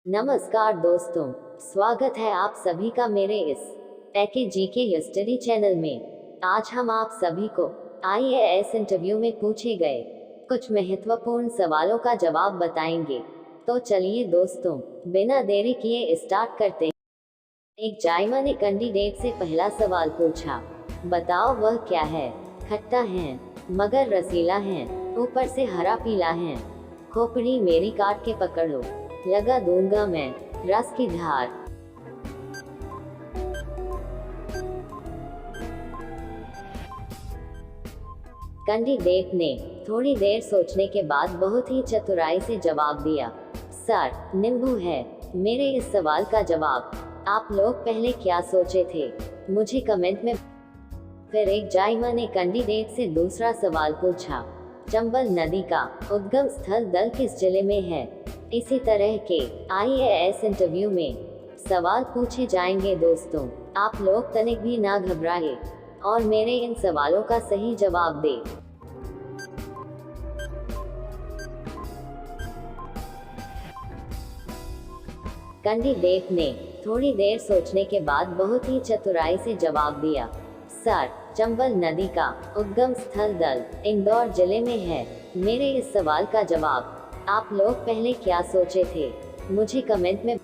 नमस्कार दोस्तों, स्वागत है आप सभी का मेरे इस टेकी जीके हिस्ट्री चैनल में। आज हम आप सभी को आईएएस इंटरव्यू में पूछे गए कुछ महत्वपूर्ण सवालों का जवाब बताएंगे। तो चलिए दोस्तों, बिना देरी किए स्टार्ट करते हैं। एक जायमा ने कैंडिडेट से पहला सवाल पूछा, बताओ वह क्या है? खट्टा है मगर रसीला है, ऊपर से हरा पीला है, खोपड़ी मेरी काट के पकड़ो, लगा दूंगा मैं रस की धार। कैंडिडेट ने थोड़ी देर सोचने के बाद बहुत ही चतुराई से जवाब दिया, सर नींबू है। मेरे इस सवाल का जवाब आप लोग पहले क्या सोचे थे, मुझे कमेंट में। फिर एक जायमा ने कैंडिडेट से दूसरा सवाल पूछा, चंबल नदी का उद्गम स्थल दल किस जिले में है? इसी तरह के आईएएस इंटरव्यू में सवाल पूछे जाएंगे दोस्तों। आप लोग तनिक भी ना घबराए और मेरे इन सवालों का सही जवाब दें। कैंडिडेट ने थोड़ी देर सोचने के बाद बहुत ही चतुराई से जवाब दिया, सर चंबल नदी का उद्गम स्थल दल इंदौर जिले में है। मेरे इस सवाल का जवाब आप लोग पहले क्या सोचे थे, मुझे कमेंट में।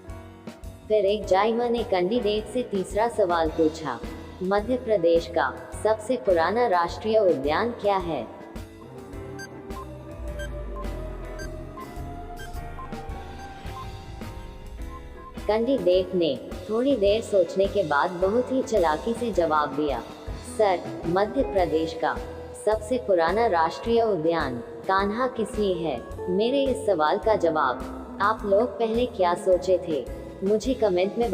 फिर एक जायमा ने कैंडिडेट से तीसरा सवाल पूछा, मध्य प्रदेश का सबसे पुराना राष्ट्रीय उद्यान क्या है? कैंडिडेट ने थोड़ी देर सोचने के बाद बहुत ही चालाकी से जवाब दिया, सर मध्य प्रदेश का सबसे पुराना राष्ट्रीय उद्यान कान्हा किसली है? मेरे इस सवाल का जवाब आप लोग पहले क्या सोचे थे, मुझे कमेंट में।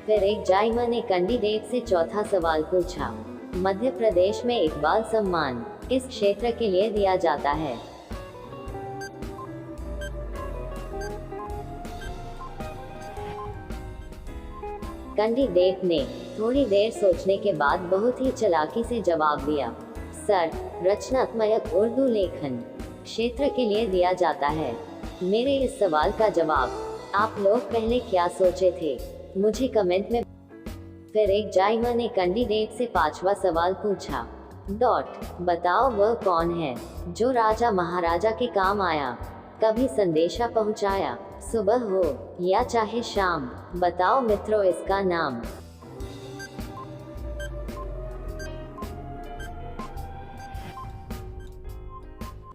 फिर एक जायमा ने कैंडिडेट से चौथा सवाल पूछा, मध्य प्रदेश में इकबाल सम्मान किस क्षेत्र के लिए दिया जाता है? कैंडिडेट ने थोड़ी देर सोचने के बाद बहुत ही चालाकी से जवाब दिया, सर रचनात्मक उर्दू लेखन क्षेत्र के लिए दिया जाता है। मेरे इस सवाल का जवाब आप लोग पहले क्या सोचे थे, मुझे कमेंट में। फिर एक जायमा ने कैंडिडेट से पांचवा सवाल पूछा, बताओ वह कौन है जो राजा महाराजा के काम आया, कभी संदेशा पहुंचाया, सुबह हो या चाहे शाम, बताओ मित्रों इसका नाम।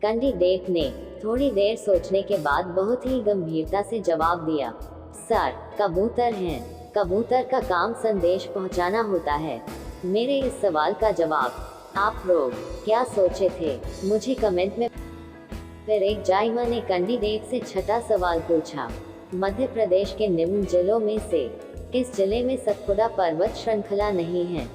कैंडिडेट ने थोड़ी देर सोचने के बाद बहुत ही गंभीरता से जवाब दिया, सर कबूतर हैं। कबूतर का काम संदेश पहुंचाना होता है। मेरे इस सवाल का जवाब आप लोग क्या सोचे थे, मुझे कमेंट में। फिर एक जायमा ने कैंडिडेट से छठा सवाल पूछा, मध्य प्रदेश के निम्न जिलों में से किस जिले में सतपुड़ा पर्वत श्रृंखला नहीं है?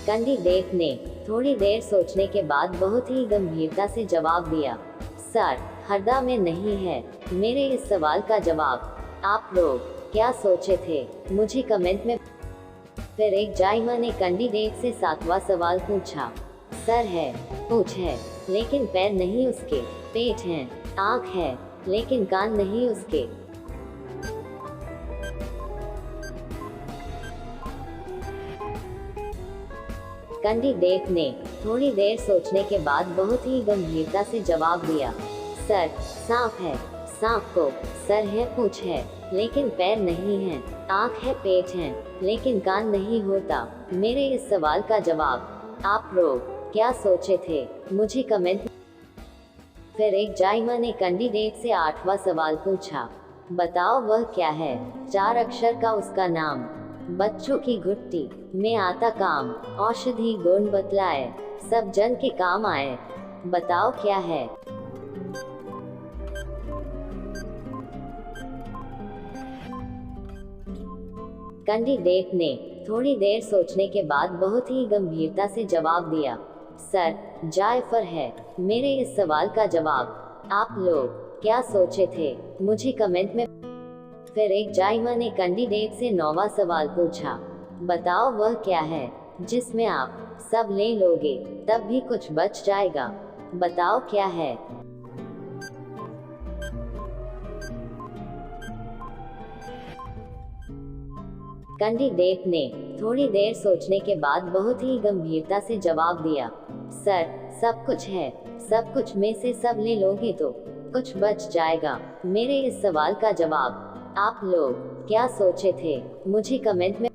कैंडिडेट ने थोड़ी देर सोचने के बाद बहुत ही गंभीरता से जवाब दिया, सर हरदा में नहीं है। मेरे इस सवाल का जवाब आप लोग क्या सोचे थे, मुझे कमेंट में। फिर एक जायमा ने कैंडिडेट से सातवां सवाल पूछा, सर है, पूंछ है लेकिन पैर नहीं उसके, पेट है, आँख है लेकिन कान नहीं उसके। कैंडिडेट ने थोड़ी देर सोचने के बाद बहुत ही गंभीरता से जवाब दिया, सर सांप है। सांप को सर है, पूंछ है लेकिन पैर नहीं है, आँख है, पेट है लेकिन कान नहीं होता। मेरे इस सवाल का जवाब आप लोग क्या सोचे थे, मुझे कमेंट। फिर एक जायमा ने कैंडिडेट से आठवां सवाल पूछा, बताओ वह क्या है? 4 अक्षर का उसका नाम, बच्चों की घुट्टी में आता काम, औषधि गुण बतलाए, सब जन के काम आए, बताओ क्या है? कैंडिडेट ने थोड़ी देर सोचने के बाद बहुत ही गंभीरता से जवाब दिया, सर जायफल है। मेरे इस सवाल का जवाब आप लोग क्या सोचे थे, मुझे कमेंट में। फिर एक जायमा ने कैंडिडेट से 9वां सवाल पूछा, बताओ वह क्या है जिसमें आप सब ले लोगे तब भी कुछ बच जाएगा, बताओ क्या है। कैंडिडेट ने थोड़ी देर सोचने के बाद बहुत ही गंभीरता से जवाब दिया, सर सब कुछ है, सब कुछ में से सब ले लोगे तो कुछ बच जाएगा। मेरे इस सवाल का जवाब आप लोग क्या सोचे थे, मुझे कमेंट में।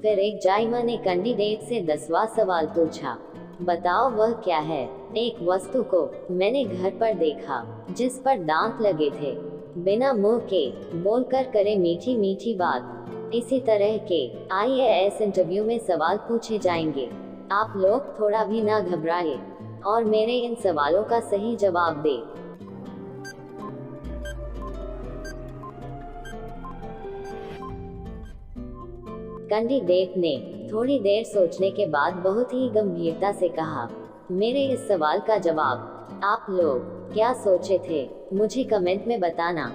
फिर एक जायमा ने कैंडिडेट से 10वां सवाल पूछा, बताओ वह क्या है। एक वस्तु को मैंने घर पर देखा जिस पर दांत लगे थे, बिना मुंह के बोलकर करे मीठी मीठी बात। इसी तरह के IAS इंटरव्यू में सवाल पूछे जाएंगे। आप लोग थोड़ा भी ना घबराए और मेरे इन सवालों का सही जवाब दें। कैंडिडेट ने थोड़ी देर सोचने के बाद बहुत ही गंभीरता से कहा, मेरे इस सवाल का जवाब आप लोग क्या सोचे थे, मुझे कमेंट में बताना।